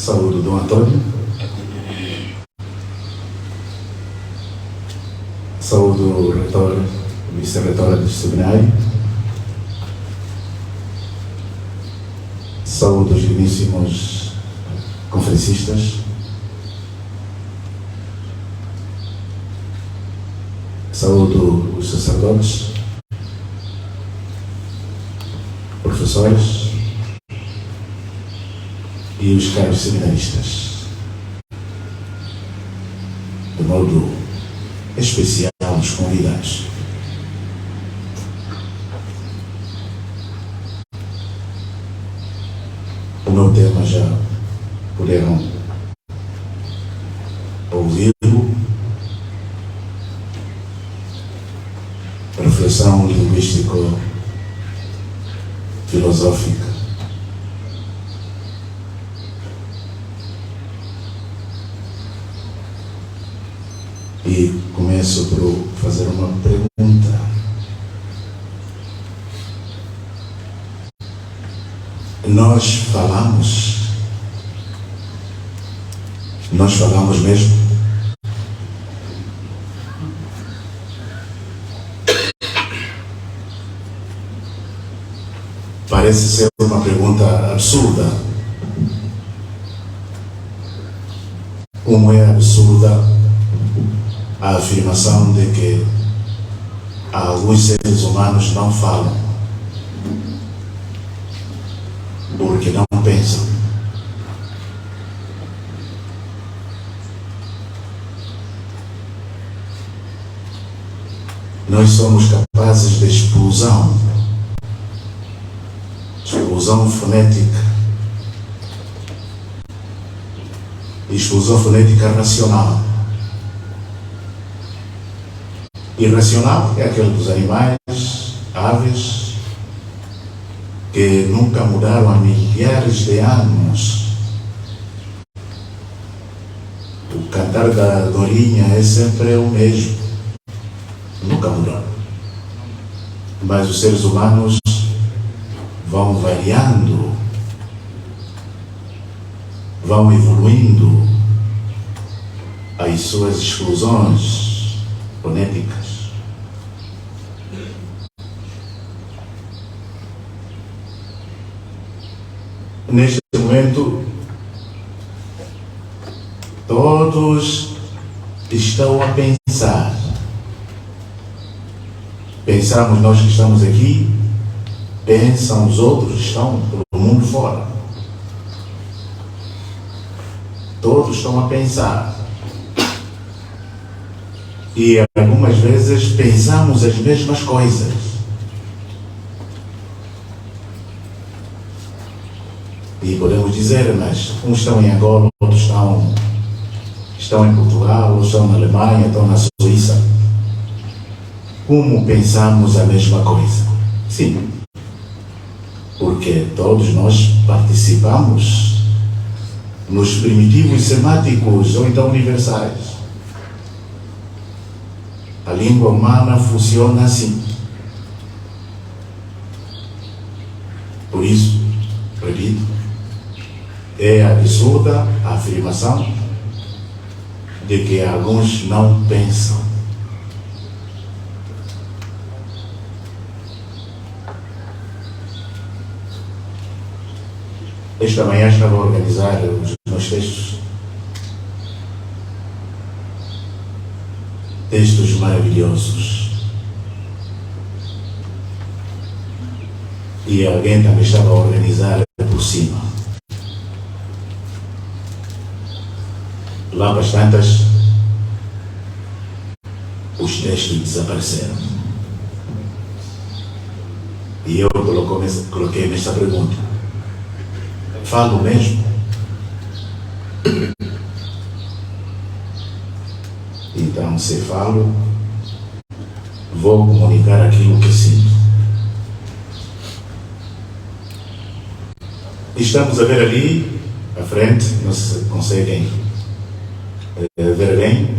Saúde Dom Antônio. Saúde o reitor, vice-reitora do seminário. Saúde os digníssimos conferencistas. Saúdo os sacerdotes, professores e os caros seminaristas. De modo especial, os convidados. O meu tema já puderam ouvi-lo. Reflexão linguístico-filosófica. E começo por fazer uma pergunta. Nós falamos mesmo? Parece ser uma pergunta absurda. Como é absurda a afirmação de que alguns seres humanos não falam porque não pensam. Nós somos capazes de explosão fonética, explosão fonética racional. Irracional é aquele dos animais, aves, que nunca mudaram há milhares de anos. O cantar da dorinha é sempre o mesmo, nunca mudou. Mas os seres humanos vão variando, vão evoluindo as suas explosões fonéticas. Neste momento, todos estão a pensar. Pensamos nós que estamos aqui, pensam os outros que estão pelo mundo fora. Todos estão a pensar. E algumas vezes pensamos as mesmas coisas. E podemos dizer, mas uns estão em Angola, outros estão em Portugal, outros estão na Alemanha, estão na Suíça. Como pensamos a mesma coisa? Sim, porque todos nós participamos nos primitivos semáticos ou então universais. A língua humana funciona assim. Por isso, repito, é absurda a afirmação de que alguns não pensam. Esta manhã estava a organizar os meus textos maravilhosos. E alguém também estava a organizar por cima. Lá para as tantas, os textos desapareceram. E eu coloquei nesta pergunta: falo mesmo? Então, se falo, vou comunicar aquilo que sinto. Estamos a ver ali, à frente, não se conseguem ver bem.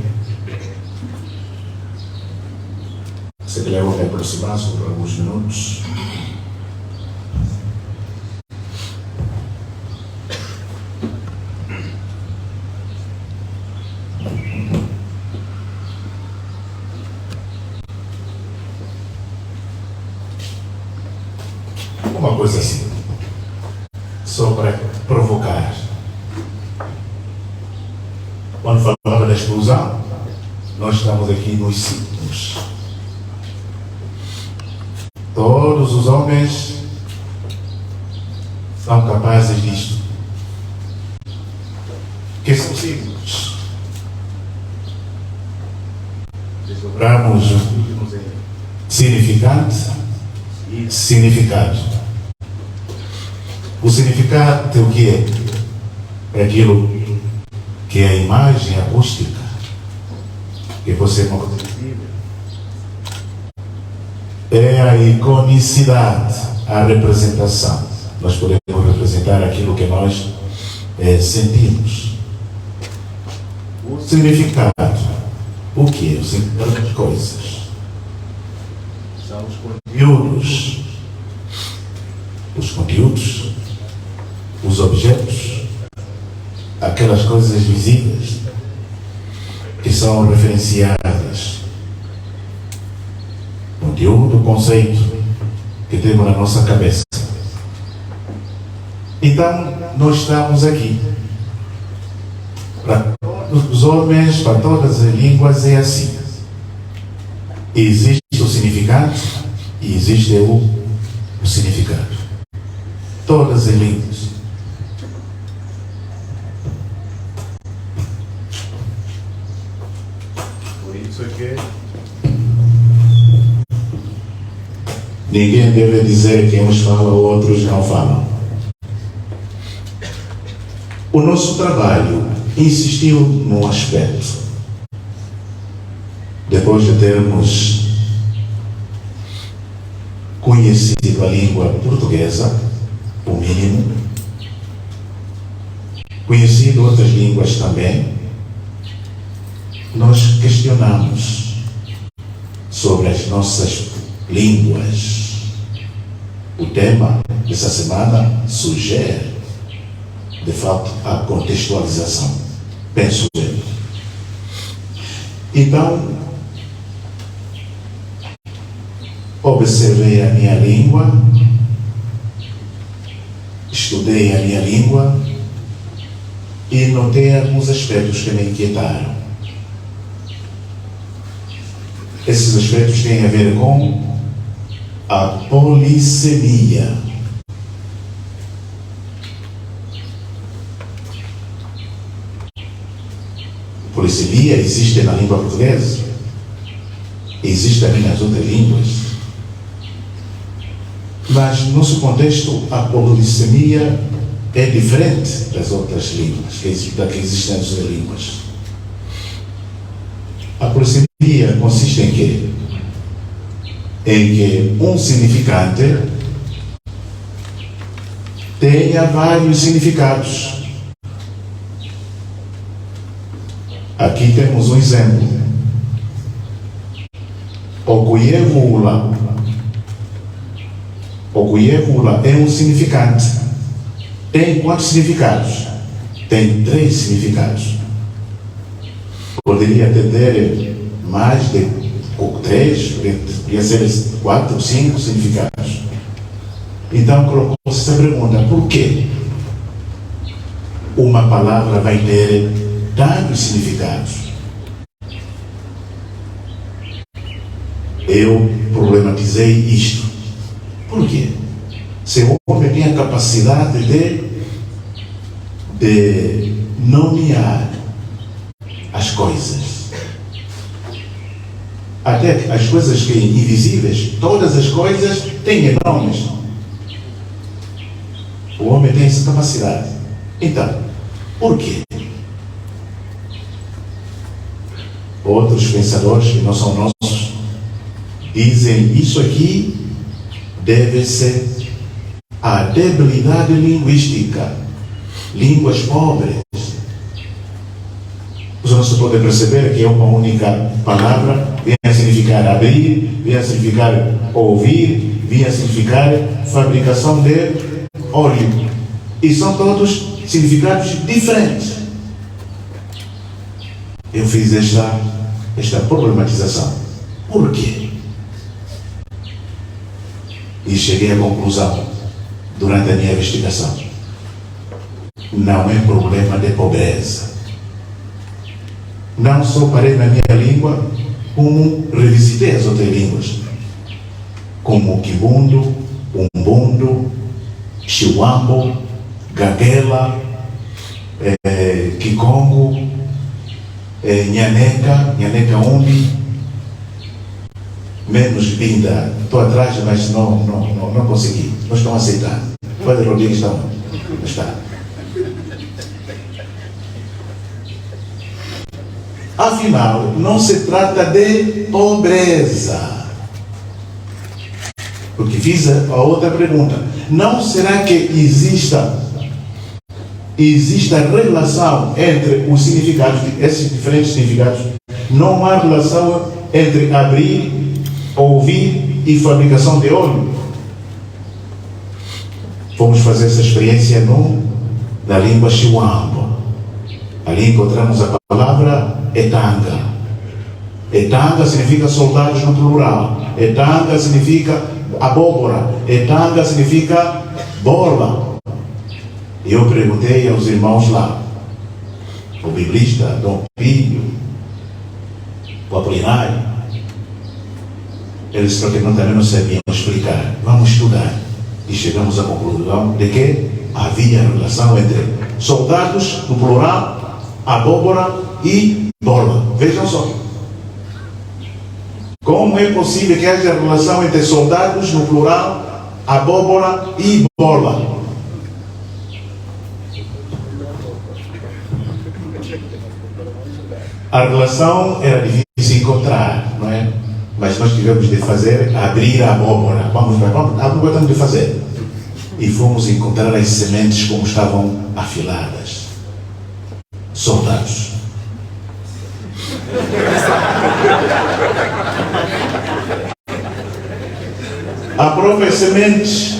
Se calhar vou me aproximar por alguns minutos. uma coisa assim, só para provocar. Quando falava da explosão, nós estamos aqui nos signos. Todos os homens são capazes disto. Que são signos? Desdobramos significante e significado. O significado o que é? É aquilo que é a imagem acústica que você não é a iconicidade, a representação. Nós podemos representar aquilo que nós sentimos. O significado. O que é? O significado das coisas. São os conteúdos. Os conteúdos, os objetos, aquelas coisas visíveis que são referenciadas. Conteúdo, conceito que temos na nossa cabeça. Então, nós estamos aqui. Para todos os homens, para todas as línguas é assim. Existe o significado e existe o significado. Todas as línguas. Por isso é que ninguém deve dizer que uns falam, outros não falam. O nosso trabalho insistiu num aspecto. Depois de termos conhecido a língua portuguesa, o mínimo, conhecido outras línguas também, nós questionamos sobre as nossas línguas. O tema dessa semana sugere, de fato, a contextualização, penso eu. Então, observei a minha língua, estudei a minha língua e notei alguns aspectos que me inquietaram. Esses aspectos têm a ver com a polissemia. Polissemia existe na língua portuguesa, existe também nas outras línguas. Mas, no nosso contexto, a polissemia é diferente das outras línguas, da que existem nas outras línguas. A polissemia consiste em quê? Em que um significante tenha vários significados. Aqui temos um exemplo. Okuyevula. Okuyevula é um significante. Tem quantos significados? Tem 3 significados. Poderia ter mais de 3, poderia ser 4, 5 significados. Então colocou-se essa pergunta: por que uma palavra vai ter tantos significados? Eu problematizei isto. Por quê? Se o homem tem a capacidade de nomear as coisas, até as coisas que são invisíveis, todas as coisas têm nomes. O homem tem essa capacidade. Então, por quê? Outros pensadores, que não são nossos, dizem isso aqui deve ser a debilidade linguística. Línguas pobres. Você não se pode perceber que é uma única palavra, vem a significar abrir, vem a significar ouvir, vem a significar fabricação de óleo. E são todos significados diferentes. Eu fiz esta problematização. Por quê? E cheguei à conclusão: durante a minha investigação. Não é problema de pobreza. Não só parei na minha língua, como revisitei as outras línguas, como Kibundo, Umbundo, Chiwambo, Gaguela, Kikongo, Nhaneca Umbi, menos Binda. Estou atrás, mas não consegui. Não estão aceitando. O Padre Rodrigues está onde? Não está. Afinal, não se trata de pobreza. Porque fiz a outra pergunta. Não será que exista relação entre os significados, esses diferentes significados? Não há relação entre abrir, ouvir e fabricação de óleo? Vamos fazer essa experiência na língua Chiwambo. Ali encontramos a palavra Etanga. Etanga significa soldados no plural. Etanga significa abóbora. Etanga significa bola. E eu perguntei aos irmãos lá, o biblista Dom Pio, o Apolinário, eles também não sabiam explicar. Vamos estudar. E chegamos à conclusão de que havia relação entre soldados no plural, abóbora e bola. Vejam só. Como é possível que haja relação entre soldados no plural, abóbora e bola? A relação era difícil de encontrar, não é? Mas nós tivemos de fazer, abrir a abóbora. Vamos de fazer. E fomos encontrar as sementes como estavam afiladas. Soldados. A própria sementes.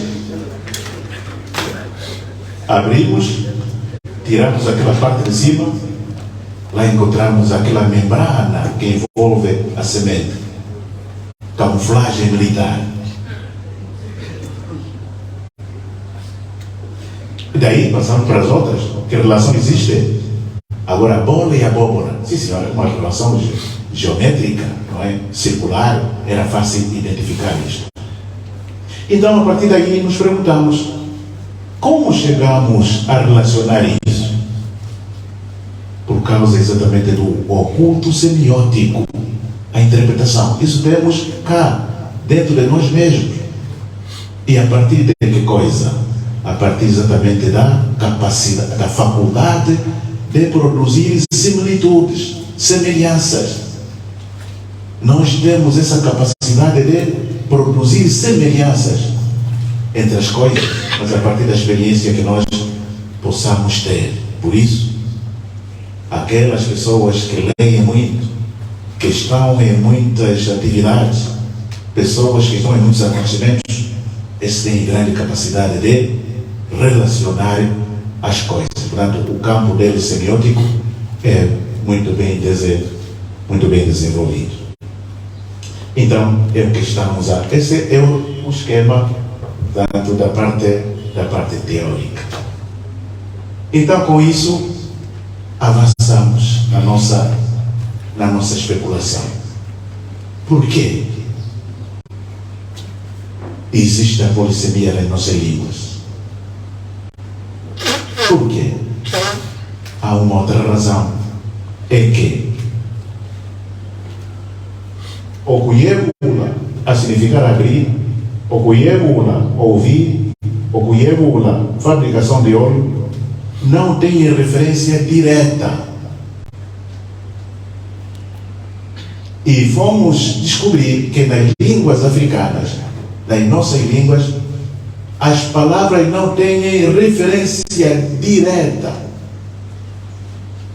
Abrimos, tiramos aquela parte de cima, lá encontramos aquela membrana que envolve a semente. Camuflagem militar. E daí passamos para as outras. Que relação existe? Agora, a bola e a abóbora. Sim, senhora, uma relação geométrica, não é? Circular, era fácil identificar isto. Então, a partir daí, nos perguntamos, como chegamos a relacionar isso? Por causa exatamente do oculto semiótico, a interpretação. Isso temos cá, dentro de nós mesmos. E a partir de que coisa? A partir exatamente da capacidade, da faculdade de produzir similitudes, semelhanças. Nós temos essa capacidade de produzir semelhanças entre as coisas, mas a partir da experiência que nós possamos ter. Por isso, aquelas pessoas que leem muito, que estão em muitas atividades, pessoas que estão em muitos acontecimentos, eles têm grande capacidade de relacionar as coisas. Portanto, o campo deles semiótico é muito bem desenvolvido. Então, é o que estamos a... Esse é o esquema, tanto da parte teórica. Então, com isso, avançamos na nossa especulação. Por quê existe a polissemia nas nossas línguas? Por quê? Há uma outra razão. É que o Kuyebula a significar abrir, o Kuyebula ouvir, o Kuyebula fabricação de óleo, não tem referência direta. E vamos descobrir que nas línguas africanas, nas nossas línguas, as palavras não têm referência direta.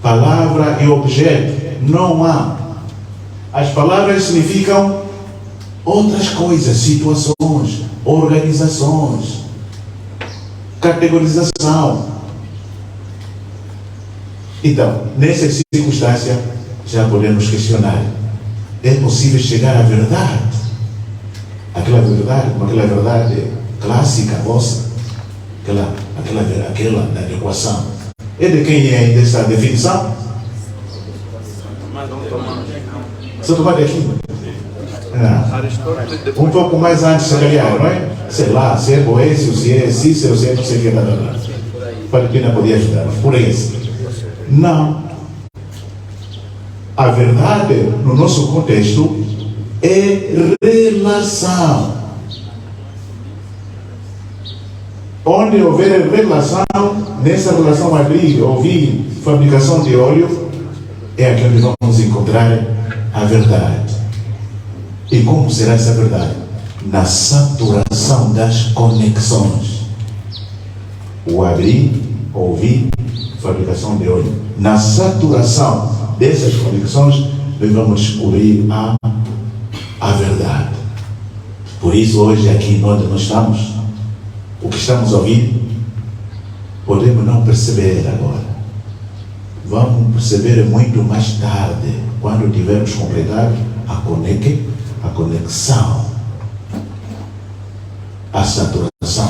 Palavra e objeto, não há. As palavras significam outras coisas, situações, organizações, categorização. Então, nessa circunstância, já podemos questionar: é possível chegar à verdade? Aquela verdade, como aquela verdade clássica vossa, aquela adequação. É de quem é ainda essa definição? São Tomás de Aquino. Um pouco mais antes, se calhar, não é? Sei lá, se é Boécio, se é Cícero, se é não sei o que, nada. Palestina podia ajudar, por isso. Não. A verdade, no nosso contexto, é relação. Onde houver relação, nessa relação ouvir fabricação de óleo, é aqui onde vamos encontrar a verdade. E como será essa verdade? Na saturação das conexões. O abrir, ouvir, fabricação de óleo. Na saturação dessas conexões, nós vamos descobrir a verdade. Por isso, hoje, aqui onde nós estamos, o que estamos ouvindo, podemos não perceber agora. Vamos perceber muito mais tarde, quando tivermos completado a conexão, a saturação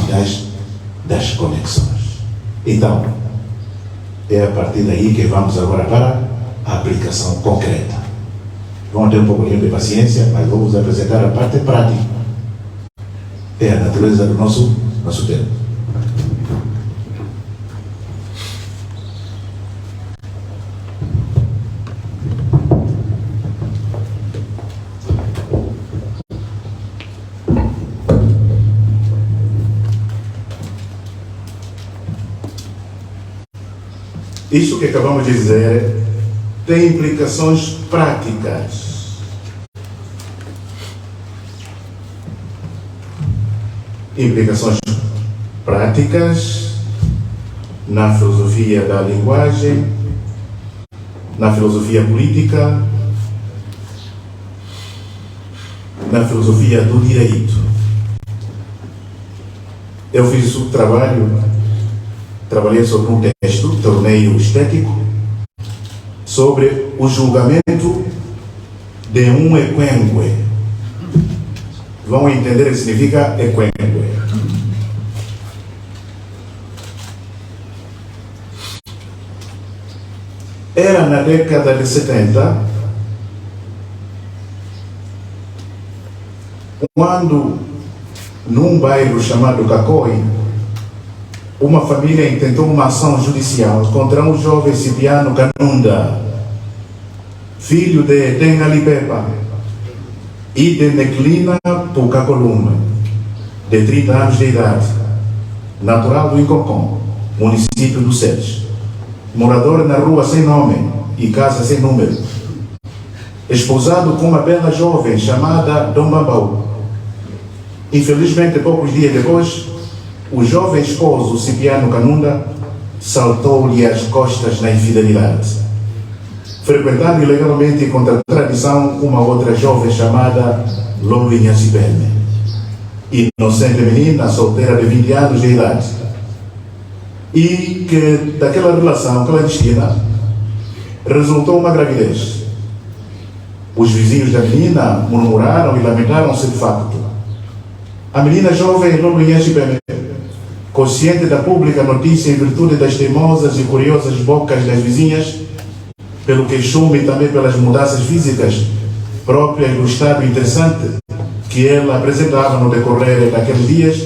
das conexões. Então, é a partir daí que vamos agora para a aplicação concreta. Vamos ter um pouco de paciência, mas vamos apresentar a parte prática. É a natureza do nosso tema. Isso que acabamos de dizer tem implicações práticas. Implicações práticas na filosofia da linguagem, na filosofia política, na filosofia do direito. Eu fiz um trabalhei sobre um texto, torneio estético, sobre o julgamento de um equengue. Vão entender o que significa equengue. Era na década de 70, quando, num bairro chamado Cacoi, uma família intentou uma ação judicial contra um jovem Cipriano Canunda, filho de Tenalipepa e de Neclina Pucacoluma, de 30 anos de idade, natural do Incocom, município do Sete, morador na rua sem nome e casa sem número, esposado com uma bela jovem chamada Dom Bambau. Infelizmente, poucos dias depois, o jovem esposo Cipriano Canunda saltou-lhe às costas na infidelidade, frequentando ilegalmente contra a tradição uma outra jovem chamada Lolinha Cibele, inocente menina solteira de 20 anos de idade, e que daquela relação clandestina resultou uma gravidez. Os vizinhos da menina murmuraram e lamentaram-se de facto. A menina jovem Lolinha Cibele, consciente da pública notícia em virtude das teimosas e curiosas bocas das vizinhas, pelo queixume e também pelas mudanças físicas próprias do estado interessante que ela apresentava no decorrer daqueles dias,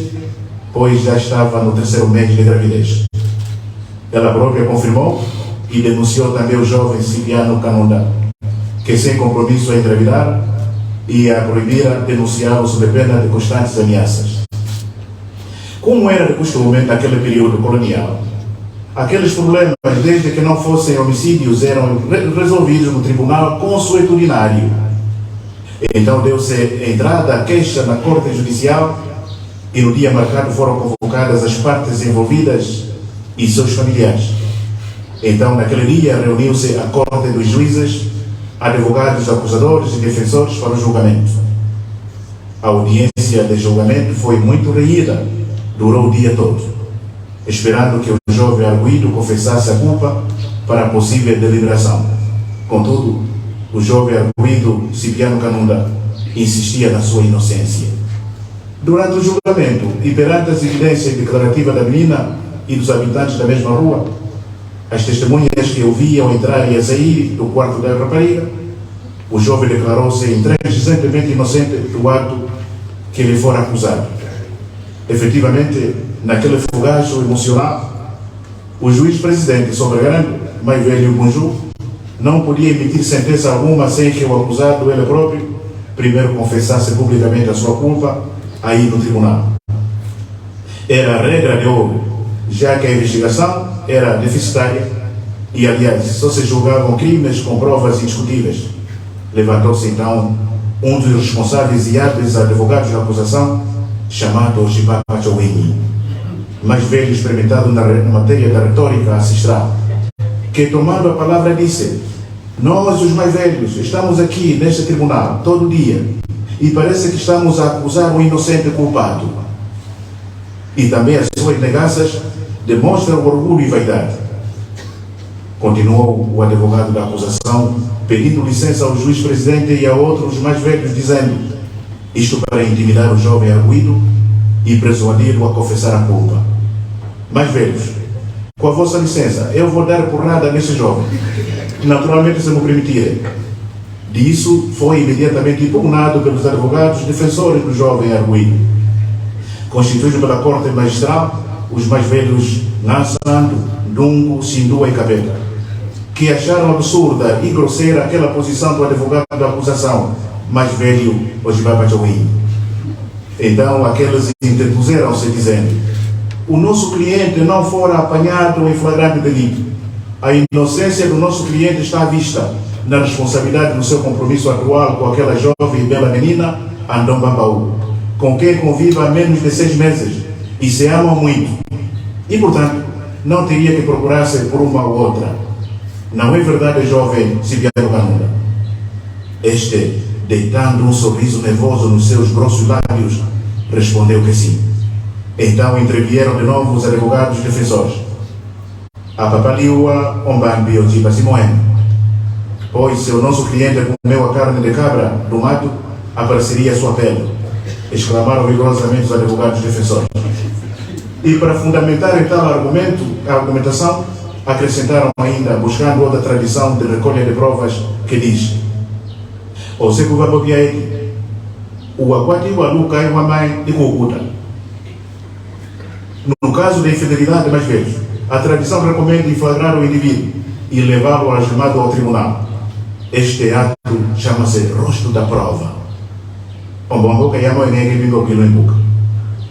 pois já estava no 3º mês de gravidez. Ela própria confirmou e denunciou também o jovem Cipriano Canunda, que sem compromisso a engravidar ia proibir denunciá-lo sob pena de constantes ameaças. Como era de costume naquele período colonial, aqueles problemas, desde que não fossem homicídios, eram resolvidos no tribunal consuetudinário. Então deu-se entrada à queixa na Corte Judicial e no dia marcado foram convocadas as partes envolvidas e seus familiares. Então, naquele dia, reuniu-se a Corte dos Juízes, advogados, acusadores e defensores para o julgamento. A audiência de julgamento foi muito reída, durou o dia todo, esperando que o jovem arguido confessasse a culpa para a possível deliberação. Contudo, o jovem arguido Cipriano Canunda insistia na sua inocência. Durante o julgamento e perante as evidências declarativas da menina e dos habitantes da mesma rua, as testemunhas que ouviam entrar e a sair do quarto da rapariga, o jovem declarou-se intransigentemente inocente do ato que lhe fora acusado. Efetivamente, naquele fogacho emocional, o juiz-presidente Sobregrande, mais velho Bunju, não podia emitir sentença alguma sem que o acusado, ele próprio, primeiro confessasse publicamente a sua culpa aí no tribunal. Era a regra de ouro, já que a investigação era deficitária e, aliás, só se julgavam crimes com provas indiscutíveis. Levantou-se então um dos responsáveis e hábeis advogados da acusação, chamado Chibaba Chowini, mais velho experimentado na matéria da retórica ancestral, que, tomando a palavra, disse: nós, os mais velhos, estamos aqui neste tribunal todo dia e parece que estamos a acusar um inocente culpado. E também as suas negaças demonstram orgulho e vaidade. Continuou o advogado da acusação, pedindo licença ao juiz-presidente e a outros mais velhos, dizendo: isto para intimidar o jovem arguido e persuadi-lo a confessar a culpa. Mais velhos, com a vossa licença, eu vou dar porrada nesse jovem, naturalmente se me permitirem. Disso foi imediatamente impugnado pelos advogados defensores do jovem arguido, constituídos pela Corte Magistral, os mais velhos Nansando, Dungo, Sindua e Capeta, que acharam absurda e grosseira aquela posição do advogado da acusação, mais velho Ojibaba Chowini. Então aqueles interpuseram-se dizendo: o nosso cliente não fora apanhado em flagrante delito. A inocência do nosso cliente está à vista na responsabilidade do seu compromisso atual com aquela jovem e bela menina, Andom Bambaú, com quem convive há menos de 6 meses e se amam muito. E, portanto, não teria que procurar-se por uma ou outra. Não é verdade, jovem Sibiano Kanunda? Este, deitando um sorriso nervoso nos seus grossos lábios, respondeu que sim. Então intervieram de novo os advogados defensores. A papaliua Ombambi Ojiba Simoen. Pois se o nosso cliente comeu a carne de cabra do mato, apareceria a sua pele, exclamaram vigorosamente os advogados defensores. E para fundamentar tal argumentação, acrescentaram ainda, buscando outra tradição de recolha de provas, que diz: o seco vabobiaeki, o aguati o aluca e o amai e cucuta. No caso da infidelidade mais velhos, a tradição recomenda flagrar o indivíduo e levá-lo algemado ao tribunal. Este ato chama-se rosto da prova.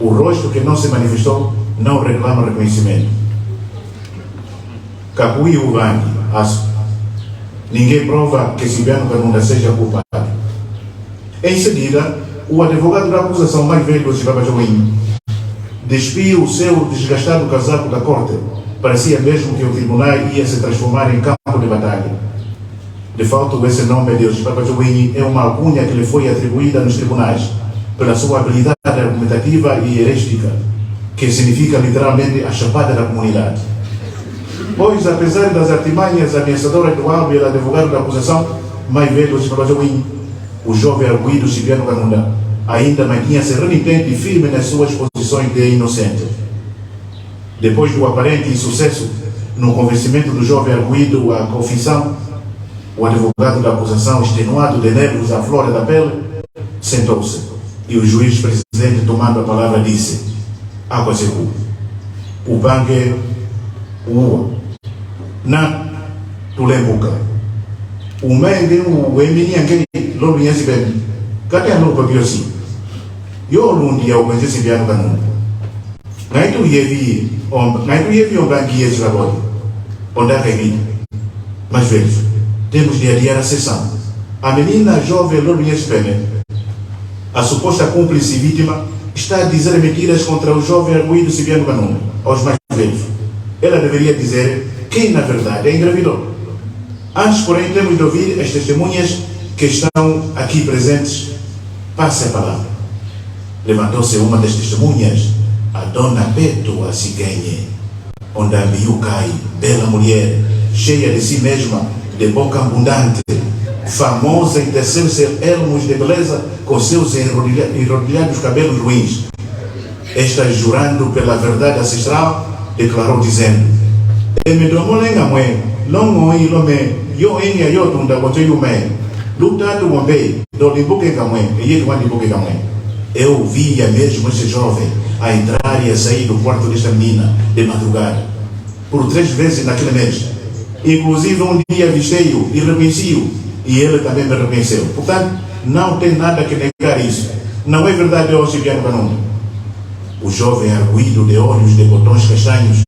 O rosto que não se manifestou não reclama reconhecimento. Capui o Vangi, aço. Ninguém prova que Sibiano Kanunda seja culpado. Em seguida, o advogado da acusação mais velho, Chibaba Chowini, despiu o seu desgastado casaco da corte. Parecia mesmo que o tribunal ia se transformar em campo de batalha. De fato, esse nome de Chibaba Chowini é uma alcunha que lhe foi atribuída nos tribunais pela sua habilidade argumentativa e heurística, que significa literalmente a chapada da comunidade. Pois, apesar das artimanhas ameaçadoras do alvo e do advogado da acusação mais velho Chibaba Chowini, o jovem arguido Sibiano Kanunda ainda mantinha-se renitente e firme nas suas posições de inocente. Depois do aparente insucesso no convencimento do jovem arguido à confissão, o advogado da acusação, extenuado de nervos à flor da pele, sentou-se e o juiz-presidente, tomando a palavra, disse: água secu, o banque, o na tulembuca, o mende, o eminiangue, logo ia se bem, cadê a loupa biosi? Eu não dia o banque se vier no canudo. Ngai tu yevi o banque ia se labore, onde é que mas vejo. Temos de adiar a sessão. A menina jovem Lourdes Pene, a suposta cúmplice e vítima, está a dizer mentiras contra o jovem arguido Sibiano Kanunda, aos mais velhos. Ela deveria dizer quem, na verdade, a engravidou. Antes, porém, temos de ouvir as testemunhas que estão aqui presentes. Passe a palavra. Levantou-se uma das testemunhas, a dona Beto a Ciguenhe, onde a Cai, bela mulher, cheia de si mesma, de boca abundante, famosa em tecer elmos de beleza com seus enrodilhados cabelos ruins. Esta, jurando pela verdade ancestral, declarou dizendo: "Eme domolenga mwe, longo ilome, yo enya yo tunda gote yume, lutado mwe, do limbuke gamwe, e ele manda limbuke gamwe." Eu via mesmo esse jovem a entrar e a sair do quarto desta menina de madrugada, por 3 vezes naquele mês. Inclusive um dia avistei-o e reconheci-o, e ele também me reconheceu. Portanto, não tem nada que negar isso. Não é verdade, ó Cipriano Kanunda? O jovem, arguido de olhos de botões castanhos,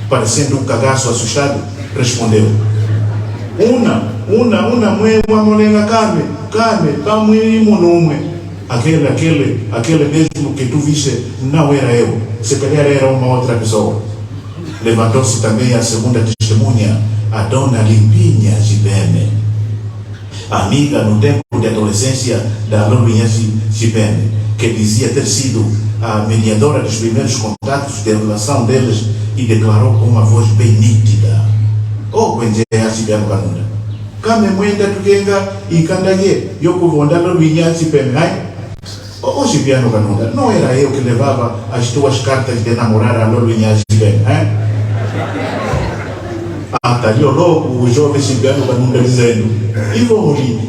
parecendo um cagaço assustado, respondeu: Una, mãe, uma molenga, Carme, tamuí, monumwe. Aquele mesmo que tu viste não era eu, se calhar era uma outra pessoa. Levantou-se também a segunda testemunha, a dona Limpinha Chipene, amiga no tempo de adolescência da Lolinha Chipene, que dizia ter sido a mediadora dos primeiros contatos de relação deles, e declarou com uma voz bem nítida: "Oh, Gwenje Chipene Kanunda, kame mwenda tukenga ikandaye, yoku vonda Lolinha Chipene, ai? Oh, Cipriano Kanunda, não era eu que levava as tuas cartas de namorar a Lolinha Chipene, hein?" Atalhou logo o jovem Cipriano Kanunda dizendo: Ivoli,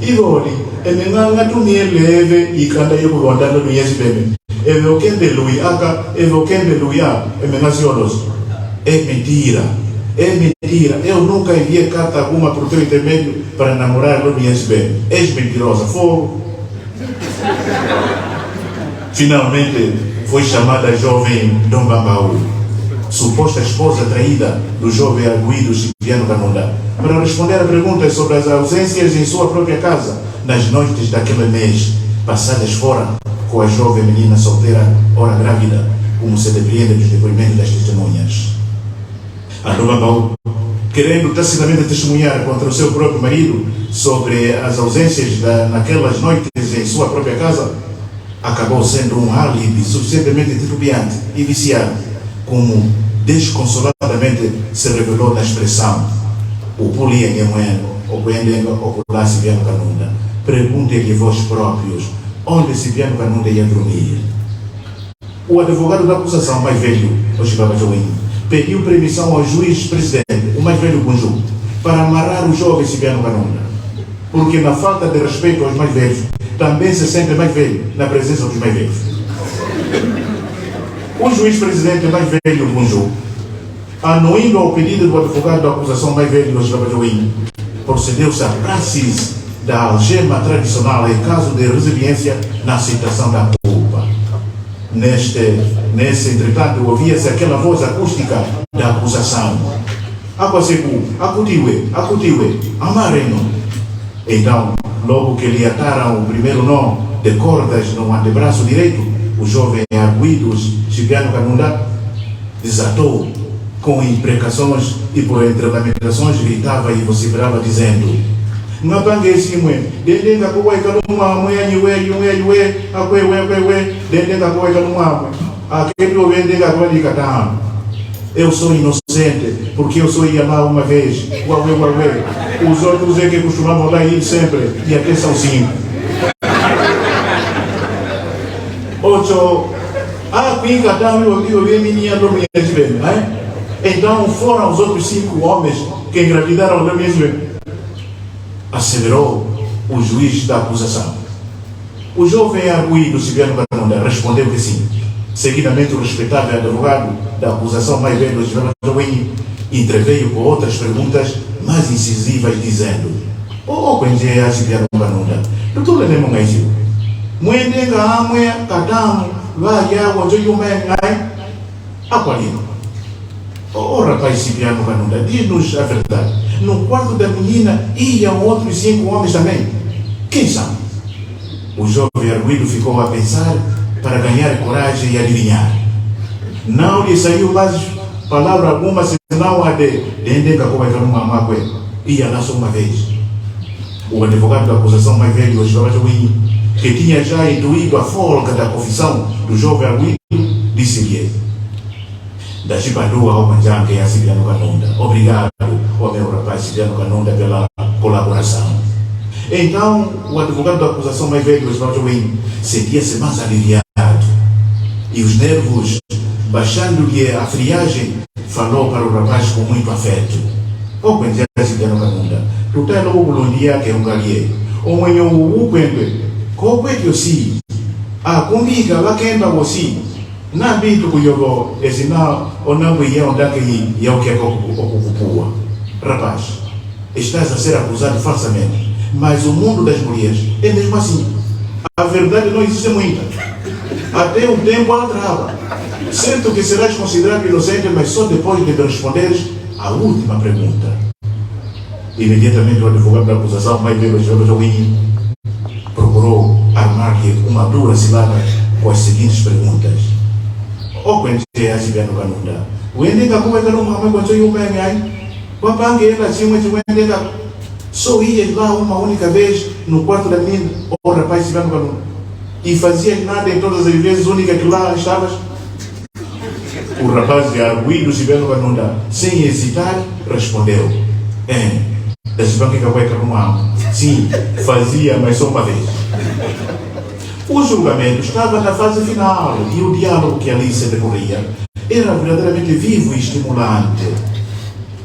emenganga tu me leve e canta eu por andar no Chipene. Evokende lui aka, evokende lui a, emengacionos. É mentira. Eu nunca enviei carta alguma por teu intermédio para namorar a Lolinha Chipene. És mentirosa, fogo. Finalmente foi chamada a jovem Dom Bambau, suposta esposa traída do jovem arguido Cipriano Kanunda, para responder a perguntas sobre as ausências em sua própria casa nas noites daquele mês, passadas fora com a jovem menina solteira, ora grávida, como se depreende dos depoimentos das testemunhas. A Dom Bambau, querendo tacitamente testemunhar contra o seu próprio marido sobre as ausências naquelas noites em sua própria casa, acabou sendo um álibi suficientemente titubeante e viciado, como desconsoladamente se revelou na expressão: "O pulia ngemweno, o kuendenga okular Cipriano Kanunda. Perguntem-lhe vós próprios onde Cipriano Kanunda ia dormir." O advogado da acusação mais velho, o Chibaba Joinho, pediu permissão ao juiz-presidente, o mais velho Gunju, para amarrar o jovem Cipriano Kanunda, porque na falta de respeito aos mais velhos, também se sente mais velho na presença dos mais velhos. O juiz-presidente mais velho Gunju, anuindo ao pedido do advogado da acusação mais velho Joinho, procedeu-se à praxis da algema tradicional em caso de resiliência na aceitação da culpa. Nesse, entretanto, ouvia-se aquela voz acústica da acusação: "Aquasecu, acutiwe, amareno." Então, logo que lhe ataram o primeiro nó de cordas no antebraço direito, o jovem arguido Cipriano Kanunda desatou com imprecações e por entre lamentações gritava e vociferava dizendo: "Ngapange simwe, dendenga kuwai kalumwa mwe anyuwe, akwewe, dendenga kuwai kalumwa, aquele dendenga kuwai katano. Eu sou inocente, porque eu só ia lá uma vez, uauê. Os outros é que costumavam lá ir sempre, e até são 5. 8. Então foram os outros 5 homens que engravidaram da mesma, asseverou o juiz da acusação. O jovem arguido Cipriano Kanunda respondeu que sim. Seguidamente, o respeitável advogado da acusação mais velho Joinho interveio com outras perguntas mais incisivas, dizendo: "Oh, Gwenje Cipriano Kanunda, doutor Lenemo Ngaisi, mwendenga amwe katamu vaya wanjoyumengai aqualino." "Oh, rapaz Cipriano Kanunda, diz-nos a verdade. No quarto da menina iam outros 5 homens também. Quem são?" O jovem arguido ficou a pensar para ganhar coragem e adivinhar. Não lhe saiu mais palavra alguma senão a de dendenga kuwai kalumwa makwe, ia lá só uma vez. O advogado da acusação mais velho, o Joinho, que tinha já intuído a folga da confissão do jovem arguido, disse-lhe: "Da Chibadua ao Manjanque e a Cipriano Kanunda, obrigado, ó meu rapaz Cipriano Kanunda, pela colaboração. Então, o advogado da acusação mais velho, Oswaldo Win, sentia-se mais aliviado. E os nervos, baixando-lhe a friagem, falou para o rapaz com muito afeto. O quente é assim que não canunda. Tu tens logo um dia que é um galhe. O manhã o quente. Qual é que eu sei? Ah, comigo, lá quem vai você? Não bito que eu vou, esse não, ou não vai ir onde é que eu quero ocupar. Rapaz, estás a ser acusado falsamente, mas o mundo das mulheres é mesmo assim. A verdade não existe muita. Até o tempo ela trava. Certo que serás considerado inocente, mas só depois de responderes a última pergunta. Imediatamente o advogado da acusação, mais velho, procurou armar-lhe uma dura cilada com as seguintes perguntas. O quente é assim que não canunda. O endega como é que não mamãe quando eu me aí? O apangue ela assim, mas o endega só ia lá uma única vez no quarto da menina, o rapaz se vendo canunda. E fazia nada em todas as vezes, única que lá estavas. O rapaz de arguido se vendo canunda, sem hesitar, respondeu. Das bancas que eu sim, fazia, mas só uma vez. O julgamento estava na fase final e o diálogo que ali se decorria era verdadeiramente vivo e estimulante.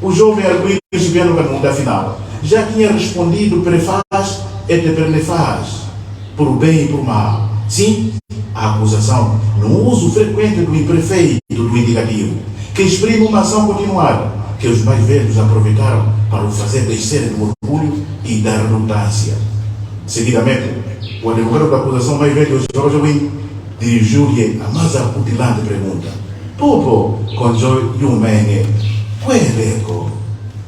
O jovem arguido se vendo canunda final já tinha respondido prefaz e de pernefaz, por bem e por mal. Sim, a acusação no uso frequente do imperfeito do indicativo, que exprime uma ação continuada, que os mais velhos aproveitaram para o fazer descer do orgulho e da redundância. Seguidamente, o advogado da acusação mais velho, Jorge Win, dirigiu-lhe a mais acutilante pergunta. Popo, conjou e o mene, quereco,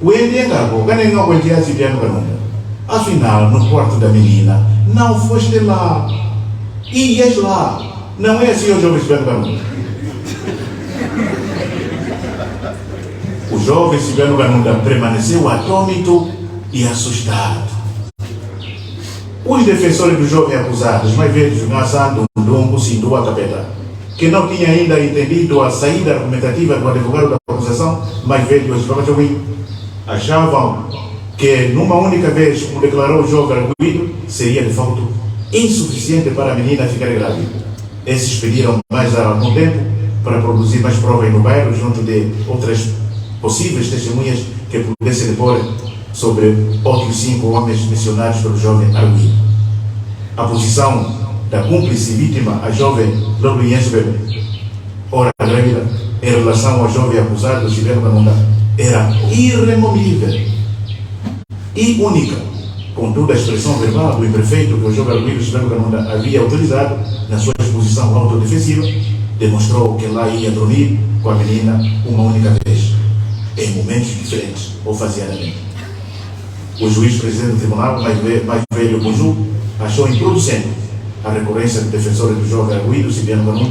o endengago, ganhei não aguentar se vier no canunda. Afinal, no quarto da menina, não foste lá. E és lá. Não é assim o jovem se vier no canunda. O jovem Silvano Ganunda permaneceu atônito e assustado. Os defensores do jovem acusado, os mais velhos, Nassando, Ndungu, Sindu, Capeta, que não tinha ainda entendido a saída argumentativa do advogado da acusação, mais velho, achavam que numa única vez, como declarou o jovem arguido, seria de fato insuficiente para a menina ficar grávida. Esses pediram mais algum tempo para produzir mais provas no bairro, junto de outras possíveis testemunhas que pudessem depor sobre outros 5 homens mencionados pelo jovem arguido. A posição da cúmplice vítima, a jovem Lobrinhensberg, ora grávida, em relação ao jovem acusado, Silvano Ganunda, era irremovível e única. Contudo, a expressão verbal do imperfeito que o jovem arguido Silvano Ganunda havia utilizado na sua exposição autodefensiva demonstrou que lá ia dormir com a menina uma única vez, em momentos diferentes ou faseadamente. O juiz presidente do tribunal, mais velho Bonju, achou improducente a recorrência do defensor do jovem arguido, Silvano Ganunda.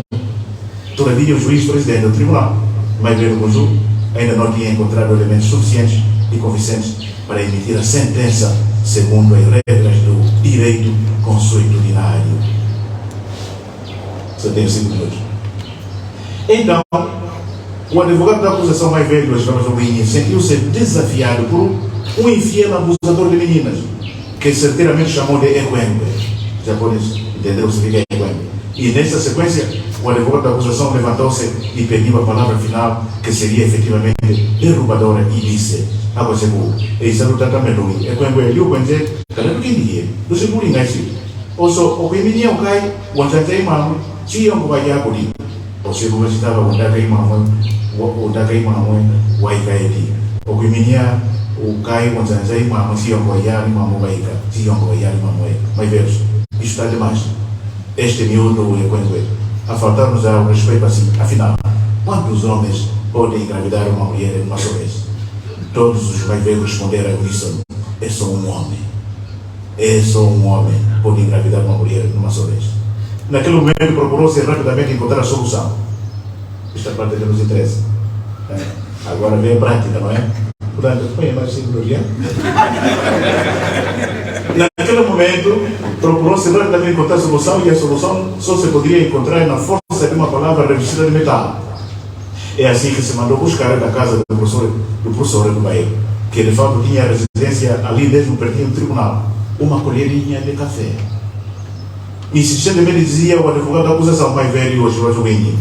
Todavia, o juiz presidente do tribunal, mais velho Bonju, ainda não tinha encontrado elementos suficientes e convincentes para emitir a sentença segundo as regras do direito consuetudinário. Só tenho 5 minutos. Então, o advogado da acusação mais velho, sentiu-se desafiado por um infiel abusador de meninas, que certeiramente chamou de Equembe. Já podes entender o que significa Equembe. E nessa sequência, o advogado da acusação levantou-se e pediu a palavra final, que seria efetivamente derrubadora, e disse: Água segura, e isso não está também ruim. Equembe, eu vou dizer, cara, o que é? Do seguro, não é assim. Ou só, o que menino cai, o anjantei mamo, se eu vou ganhar por isso. O segundo estava o daquele mamãe, o daquele mamãe, o aicaete. O que menina, o cai, o anjantei mamo, se eu vou ganhar, mamãe vai cá, se eu vou ganhar, mamãe. Mas veja, isso está demais. Este miúdo é quando a faltar-nos ao respeito assim. Afinal, quantos homens podem engravidar uma mulher numa só vez? Todos os mais velhos responderam ao uníssono: é só um homem. É só um homem pode engravidar uma mulher numa só vez. Naquele momento procurou-se rapidamente encontrar a solução. Esta parte que nos interessa. Agora vem a prática, não é? Portanto, põe mais 5 minutos. Naquele momento procurou-se rapidamente encontrar a solução, e a solução só se poderia encontrar na força de uma palavra revestida de metal. É assim que se mandou buscar da casa do professor do bairro, que de fato tinha residência ali mesmo pertinho do tribunal. uma colherinha de café. Insistentemente dizia o advogado da acusação mais velho hoje, o Joguinho.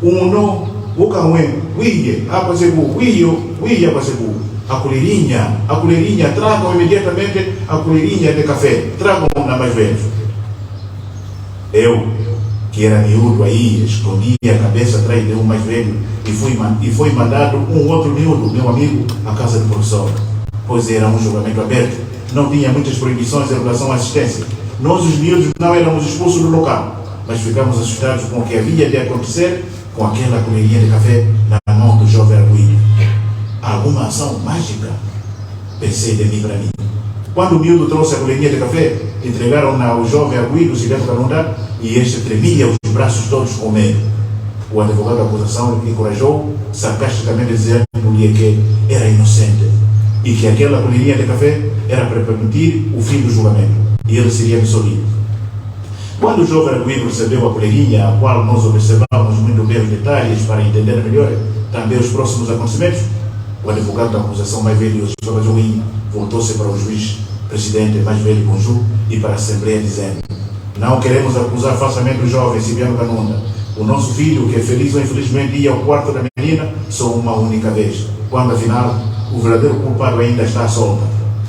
Uno, o Cauê, Uia, Apazebu, Uia, Apazebu. A colherinha, tragam imediatamente a colherinha de café, tragam na mais velho. Eu, que era miúdo aí, escondi a cabeça atrás de um mais velho e foi mandado um outro miúdo, meu amigo, à casa do professor. Pois era um julgamento aberto, não tinha muitas proibições em relação à assistência. Nós, os miúdos, não éramos expulsos do local, mas ficamos assustados com o que havia de acontecer com aquela colherinha de café na mão do jovem arguido. Alguma ação mágica? Pensei de mim para mim. Quando o miúdo trouxe a colherinha de café, entregaram-na ao jovem arguido, Silvio Canunda, e este tremia os braços todos com medo. O advogado da acusação encorajou, sarcasticamente dizendo-lhe que era inocente e que aquela colherinha de café era para permitir o fim do julgamento e ele seria absolvido. Quando o jovem arguido recebeu a colherinha, a qual nós observamos muito bem os detalhes para entender melhor também os próximos acontecimentos, o advogado da acusação mais velho, José Joguinho, voltou-se para o juiz presidente mais velho Conju e para a Assembleia dizendo: não queremos acusar falsamente o jovem Silvio Canunda. O nosso filho, que é feliz ou infelizmente ia ao quarto da menina só uma única vez, quando afinal o verdadeiro culpado ainda está solta.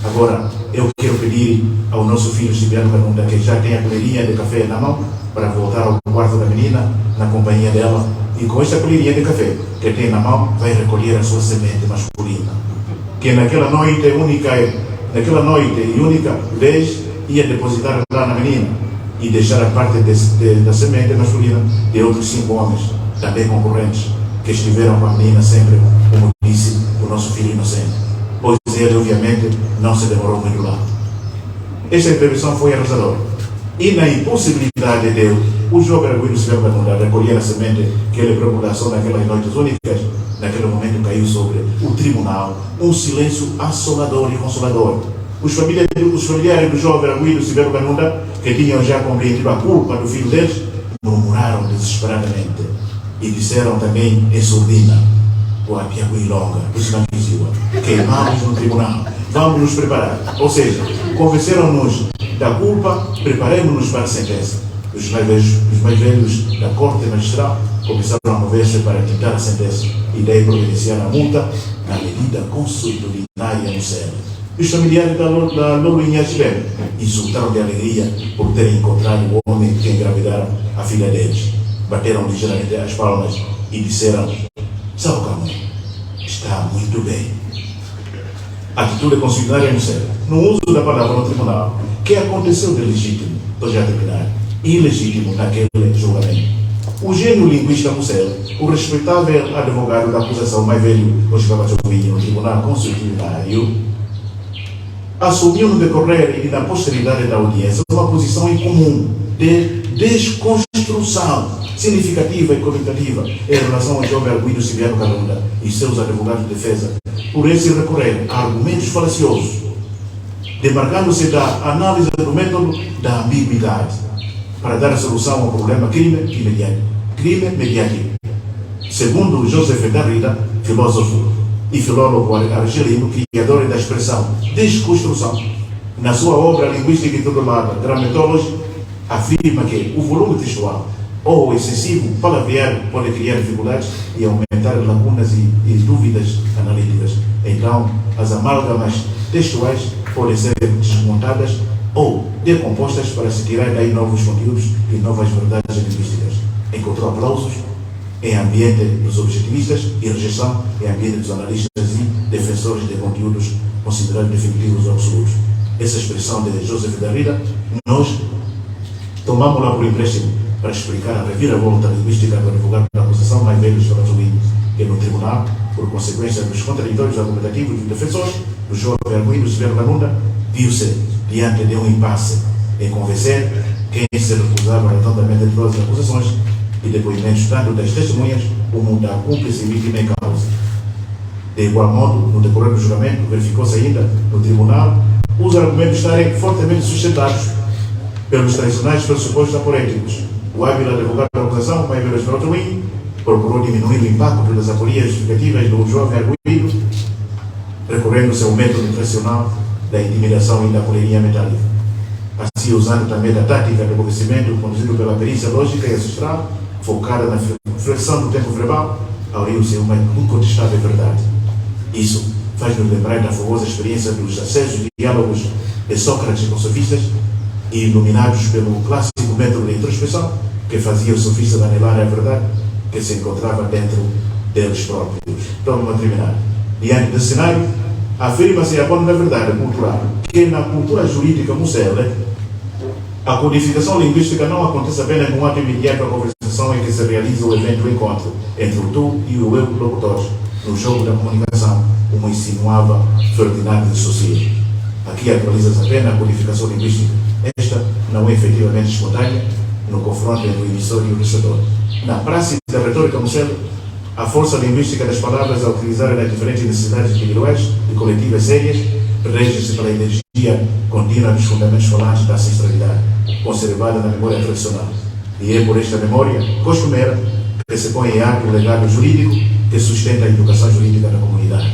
Agora, eu quero pedir ao nosso filho Silvio Canunda, que já tem a colherinha de café na mão, para voltar ao quarto da menina, na companhia dela, e com esta colherinha de café que tem na mão, vai recolher a sua semente masculina, que naquela noite e única vez ia depositar lá na menina e deixar a parte da semente masculina de outros 5 homens, também concorrentes, que estiveram com a menina sempre, como disse o nosso filho inocente. Pois ele, obviamente, não se demorou muito lá. Esta intervenção foi arrasadora. E na impossibilidade de o jovem arguido Silvio Canunda recolher a semente que ele procurou só naquelas noites únicas, naquele momento caiu sobre o tribunal um silêncio assolador e consolador. Os familiares do jovem arguido Silvio Canunda, que tinham já compreendido a culpa do filho deles, murmuraram desesperadamente e disseram também em surdina: o Apiagui Longa, os Manquisiwa, queimamos no tribunal, vamos nos preparar. Ou seja, convenceram-nos da culpa, preparemos-nos para a sentença. Os mais velhos da corte magistral começaram a mover-se para tentar a sentença e daí providenciar a multa na medida consuetudinária no céu. Os familiares da Lolo Inhachibé insultaram de alegria por terem encontrado o homem que engravidaram a filha deles. Bateram ligeiramente as palmas e disseram: Salcamo, está muito bem. Atitude consuetudinária no céu. No uso da palavra no tribunal, que aconteceu de legítimo, estou já a terminar, ilegítimo naquele julgamento. O gênio linguista Mussel, o respeitável advogado da acusação mais velho, hoje no tribunal consuetudinário, assumiu no decorrer e na posteridade da audiência uma posição em comum de desconstrução significativa e qualitativa em relação ao jovem arguido Silvio Canunda e seus advogados de defesa, por esse recorrer a argumentos falaciosos, demarcando-se da análise do método da ambiguidade, para dar a solução ao problema crime mediático. Segundo Joseph Derrida, filósofo e filólogo argelino, criador da expressão desconstrução, na sua obra linguística intitulada Grammatology, afirma que o volume textual ou o excessivo palavreado pode criar dificuldades e aumentar lacunas e dúvidas analíticas. Então, as amálgamas textuais podem ser desmontadas ou decompostas para se tirar daí novos conteúdos e novas verdades linguísticas. Encontrou aplausos em ambiente dos objetivistas e rejeição em ambiente dos analistas e defensores de conteúdos considerados definitivos ou absolutos. Essa expressão de Joseph Derrida, nós tomamos-la por empréstimo para explicar a reviravolta linguística do advogado da acusação mais velho que no tribunal, por consequência dos contraditórios argumentativos dos defensores, do jovem arguido Silvio Canunda, viu-se diante de um impasse em convencer quem se recusava rotundamente de todas as acusações e depoimentos tanto das testemunhas como da cúmplice vítima em causa. De igual modo, no decorrer do julgamento, verificou-se ainda no tribunal os argumentos estarem fortemente sustentados pelos tradicionais pressupostos aporéticos. O hábil advogado da acusação, mais velho Esperotowin, procurou diminuir o impacto das aporias justificativas do jovem arguido, recorrendo-se ao método tradicional da intimidação e da correria metálica. Assim, usando também da tática de aborrecimento conduzido pela perícia lógica e ancestral, focada na flexão do tempo verbal, auriu-se uma incontestável verdade. Isso faz-nos lembrar da famosa experiência dos acesos diálogos de Sócrates com sofistas, iluminados pelo clássico método de introspeção, que fazia o sofista anelar a verdade que se encontrava dentro deles próprios. Então, para terminar, diante desse cenário, afirma-se a bom da verdade cultural que na cultura jurídica musela, a codificação linguística não acontece apenas num ato imediato da conversação em que se realiza o evento do encontro entre o tu e o eu locutores, no jogo da comunicação, como insinuava Ferdinand de Saussure. Aqui atualiza-se apenas a codificação linguística. Esta não é efetivamente espontânea no confronto entre o emissor e o receptor. Na prática da retórica musela, a força linguística das palavras a utilizar nas diferentes necessidades individuais e coletivas sérias rege-se pela energia contínua dos fundamentos falantes da ancestralidade, conservada na memória tradicional. E é por esta memória costumeira que se põe em ato o legado jurídico que sustenta a educação jurídica da comunidade.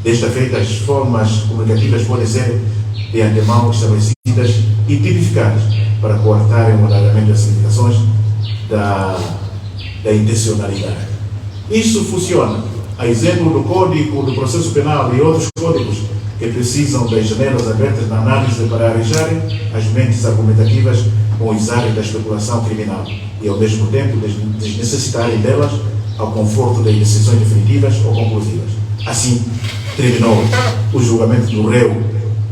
Desta feita, as formas comunicativas podem ser de antemão estabelecidas e tipificadas para coartarem o alargamento das significações da intencionalidade. Isso funciona, a exemplo do Código do Processo Penal e outros códigos que precisam das janelas abertas na análise para arranjarem as mentes argumentativas com os ares da especulação criminal e, ao mesmo tempo, desnecessitarem delas ao conforto das decisões definitivas ou conclusivas. Assim, terminou o julgamento do réu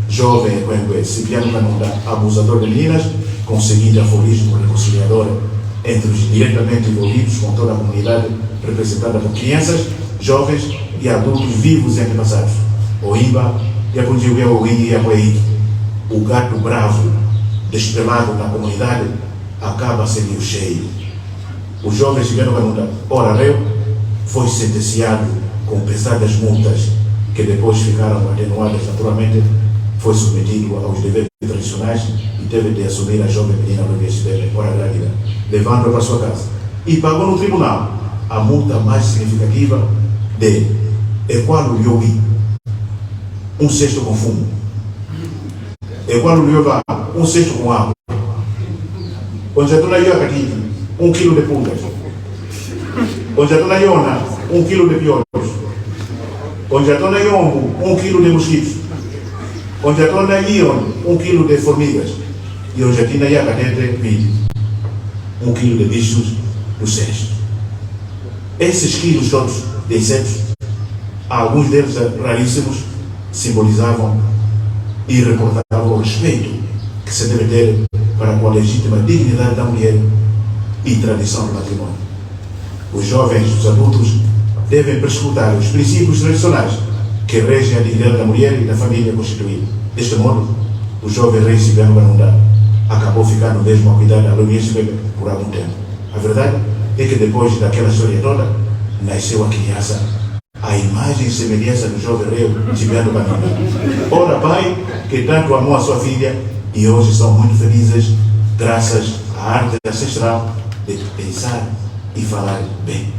jovem Equengue Cipriano Kanunda, abusador de meninas, com seguinte aforismo reconciliador entre os diretamente envolvidos com toda a comunidade representada por crianças, jovens e adultos vivos e antepassados. Oimba, Yapunjiuel Oinho e Apoeito, o gato bravo, despelado na comunidade, acaba sendo cheio. O jovem Cipriano Kanunda, ora réu, foi sentenciado com pesadas multas, que depois ficaram atenuadas naturalmente, foi submetido aos deveres tradicionais e teve de assumir a jovem menina Lourdes ora grávida, levando-a para sua casa. E pagou no tribunal a multa mais significativa de Equalo Yogi, um cesto com fumo. Equalo Yoga, um cesto com água. Onde a dona Yoga tive 1 quilo de pulgas. Onde a dona Iona, 1 quilo de piolhos. Onde a dona Yombo, 1 quilo de mosquitos. Onde a dona Ion, 1 quilo de formigas. E onde a tina Yaga dentro 1 quilo de bichos do cesto. Esses quilos todos de insetos, alguns deles raríssimos, simbolizavam e reportavam o respeito que se deve ter para com a legítima dignidade da mulher e tradição do matrimônio. Os jovens e os adultos devem prescrutar os princípios tradicionais que regem a dignidade da mulher e da família constituída. Deste modo, o jovem rei Cipriano Kanunda acabou ficando mesmo a cuidar da Lourdes por algum tempo. A verdade é que depois daquela história toda, nasceu a criança, a imagem e semelhança do jovem rei Cipriano Kanunda. Ora, pai, que tanto amou a sua filha e hoje são muito felizes graças à arte ancestral de pensar e falar bem.